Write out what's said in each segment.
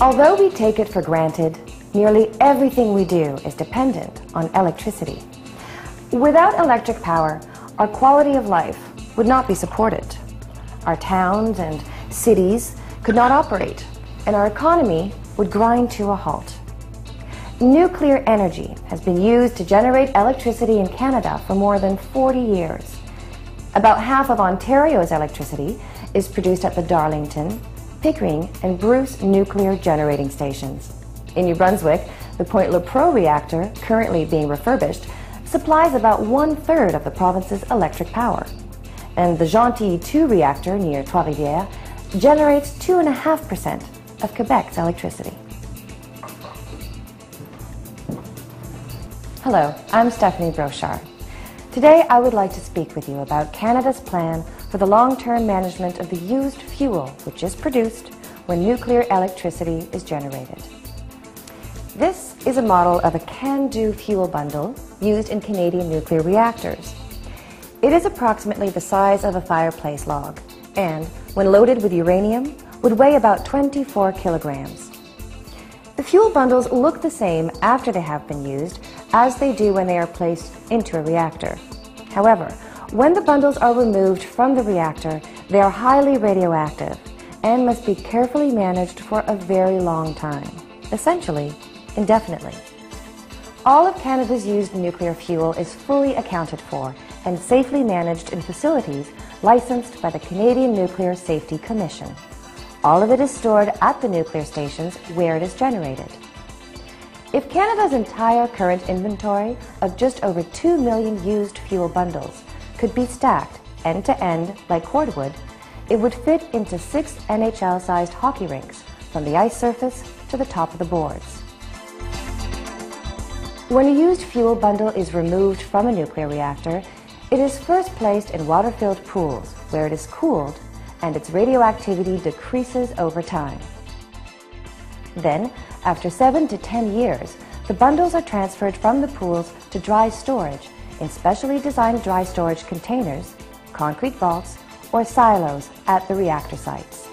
Although we take it for granted, nearly everything we do is dependent on electricity. Without electric power, our quality of life would not be supported. Our towns and cities could not operate, and our economy would grind to a halt. Nuclear energy has been used to generate electricity in Canada for more than 40 years. About half of Ontario's electricity is produced at the Darlington, Pickering, and Bruce nuclear generating stations. In New Brunswick, the Point Lepreau reactor, currently being refurbished, supplies about 1/3 of the province's electric power. And the Gentilly 2 reactor near Trois-Rivières generates 2.5% of Quebec's electricity. Hello, I'm Stephanie Brochard. Today I would like to speak with you about Canada's plan for the long-term management of the used fuel which is produced when nuclear electricity is generated. This is a model of a CANDU fuel bundle used in Canadian nuclear reactors. It is approximately the size of a fireplace log and, when loaded with uranium, would weigh about 24 kilograms. The fuel bundles look the same after they have been used as they do when they are placed into a reactor. However, when the bundles are removed from the reactor, they are highly radioactive and must be carefully managed for a very long time, essentially indefinitely. All of Canada's used nuclear fuel is fully accounted for and safely managed in facilities licensed by the Canadian Nuclear Safety Commission. All of it is stored at the nuclear stations where it is generated. If Canada's entire current inventory of just over 2 million used fuel bundles could be stacked end to end like cordwood, it would fit into 6 NHL-sized hockey rinks from the ice surface to the top of the boards. When a used fuel bundle is removed from a nuclear reactor, it is first placed in water-filled pools where it is cooled and its radioactivity decreases over time. Then, after 7 to 10 years, the bundles are transferred from the pools to dry storage in specially designed dry storage containers, concrete vaults, or silos at the reactor sites.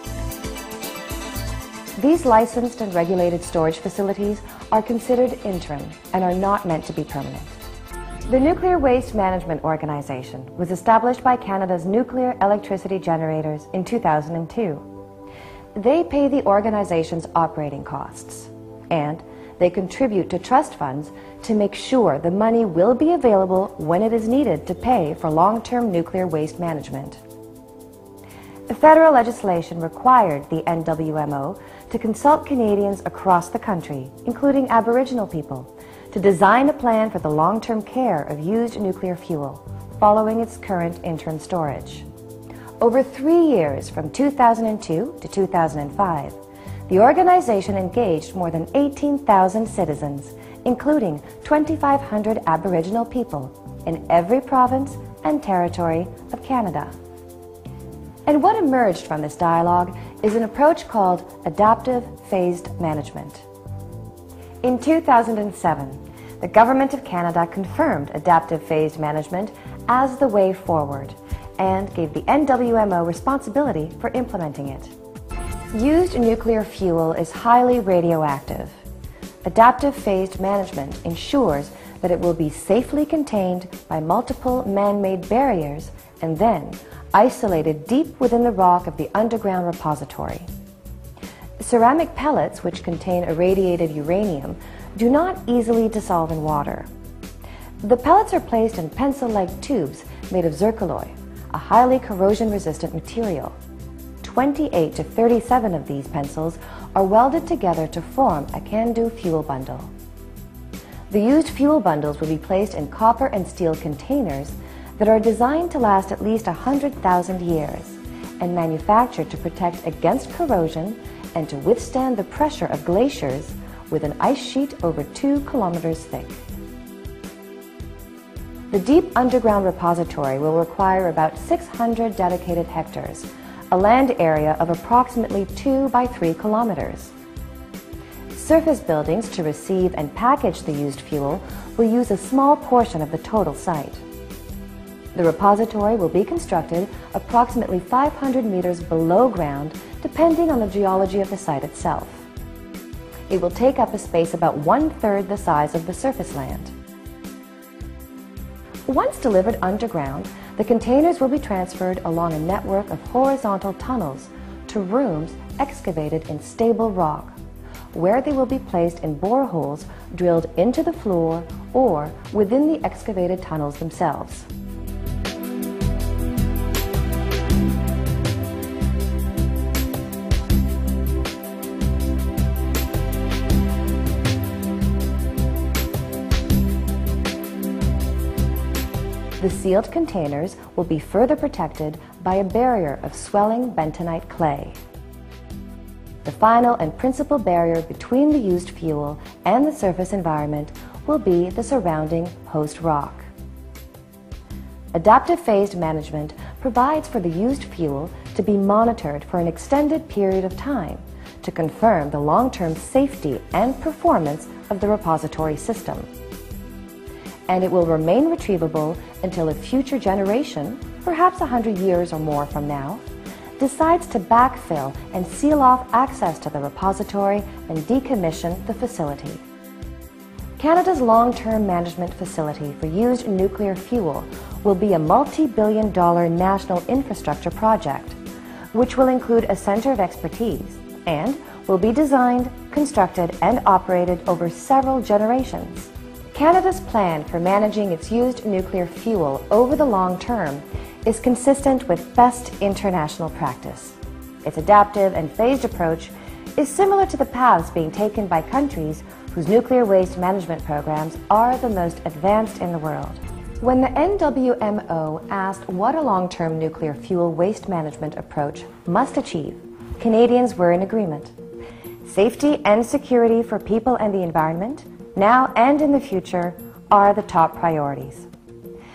These licensed and regulated storage facilities are considered interim and are not meant to be permanent. The Nuclear Waste Management Organization was established by Canada's nuclear electricity generators in 2002. They pay the organization's operating costs, and they contribute to trust funds to make sure the money will be available when it is needed to pay for long-term nuclear waste management. The federal legislation required the NWMO to consult Canadians across the country, including Aboriginal people, to design a plan for the long-term care of used nuclear fuel following its current interim storage. Over 3 years, from 2002 to 2005, the organization engaged more than 18,000 citizens, including 2,500 Aboriginal people in every province and territory of Canada. And what emerged from this dialogue is an approach called adaptive phased management. In 2007, the Government of Canada confirmed adaptive phased management as the way forward and gave the NWMO responsibility for implementing it. Used nuclear fuel is highly radioactive. Adaptive phased management ensures that it will be safely contained by multiple man-made barriers and then isolated deep within the rock of the underground repository. Ceramic pellets, which contain irradiated uranium, do not easily dissolve in water. The pellets are placed in pencil-like tubes made of zircaloy, a highly corrosion-resistant material. 28 to 37 of these pencils are welded together to form a CANDU fuel bundle. The used fuel bundles will be placed in copper and steel containers that are designed to last at least 100,000 years and manufactured to protect against corrosion and to withstand the pressure of glaciers with an ice sheet over 2 kilometers thick. The deep underground repository will require about 600 dedicated hectares, a land area of approximately 2 by 3 kilometers. Surface buildings to receive and package the used fuel will use a small portion of the total site. The repository will be constructed approximately 500 meters below ground, depending on the geology of the site itself. It will take up a space about 1/3 the size of the surface land. Once delivered underground, the containers will be transferred along a network of horizontal tunnels to rooms excavated in stable rock, where they will be placed in boreholes drilled into the floor or within the excavated tunnels themselves. The sealed containers will be further protected by a barrier of swelling bentonite clay. The final and principal barrier between the used fuel and the surface environment will be the surrounding host rock. Adaptive phased management provides for the used fuel to be monitored for an extended period of time to confirm the long-term safety and performance of the repository system. And it will remain retrievable until a future generation, perhaps 100 years or more from now, decides to backfill and seal off access to the repository and decommission the facility. Canada's long-term management facility for used nuclear fuel will be a multi-billion-dollar national infrastructure project, which will include a centre of expertise and will be designed, constructed, and operated over several generations. Canada's plan for managing its used nuclear fuel over the long term is consistent with best international practice. Its adaptive and phased approach is similar to the paths being taken by countries whose nuclear waste management programs are the most advanced in the world. When the NWMO asked what a long-term nuclear fuel waste management approach must achieve, Canadians were in agreement. Safety and security for people and the environment, now and in the future, are the top priorities.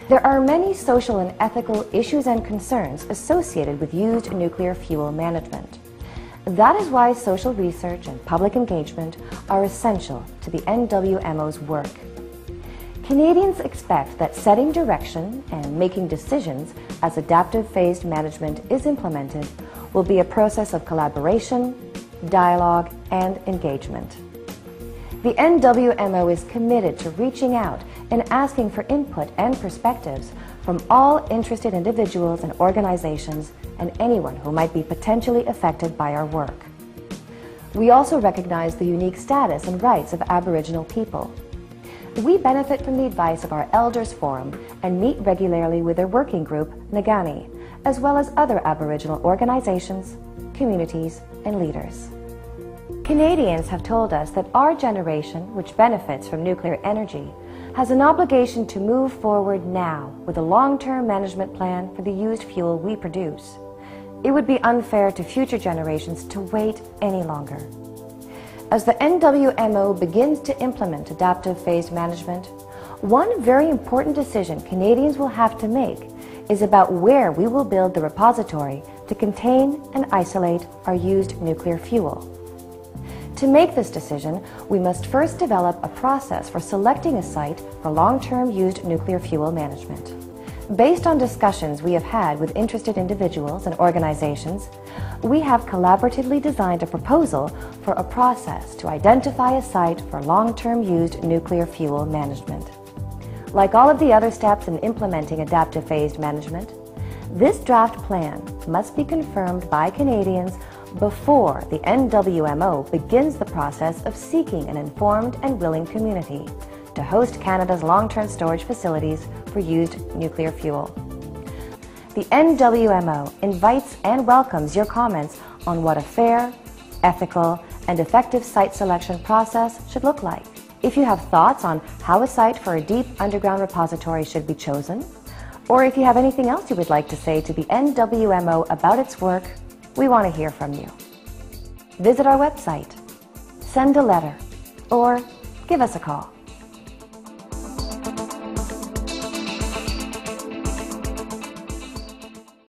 There are many social and ethical issues and concerns associated with used nuclear fuel management. That is why social research and public engagement are essential to the NWMO's work. Canadians expect that setting direction and making decisions as adaptive phased management is implemented will be a process of collaboration, dialogue, and engagement. The NWMO is committed to reaching out and asking for input and perspectives from all interested individuals and organizations and anyone who might be potentially affected by our work. We also recognize the unique status and rights of Aboriginal people. We benefit from the advice of our Elders Forum and meet regularly with their working group, Nagani, as well as other Aboriginal organizations, communities, and leaders. Canadians have told us that our generation, which benefits from nuclear energy, has an obligation to move forward now with a long-term management plan for the used fuel we produce. It would be unfair to future generations to wait any longer. As the NWMO begins to implement adaptive phased management, one very important decision Canadians will have to make is about where we will build the repository to contain and isolate our used nuclear fuel. To make this decision, we must first develop a process for selecting a site for long-term used nuclear fuel management. Based on discussions we have had with interested individuals and organizations, we have collaboratively designed a proposal for a process to identify a site for long-term used nuclear fuel management. Like all of the other steps in implementing adaptive phased management, this draft plan must be confirmed by Canadians before the NWMO begins the process of seeking an informed and willing community to host Canada's long-term storage facilities for used nuclear fuel. The NWMO invites and welcomes your comments on what a fair, ethical, and effective site selection process should look like. If you have thoughts on how a site for a deep underground repository should be chosen, or if you have anything else you would like to say to the NWMO about its work, we want to hear from you. Visit our website, send a letter, or give us a call.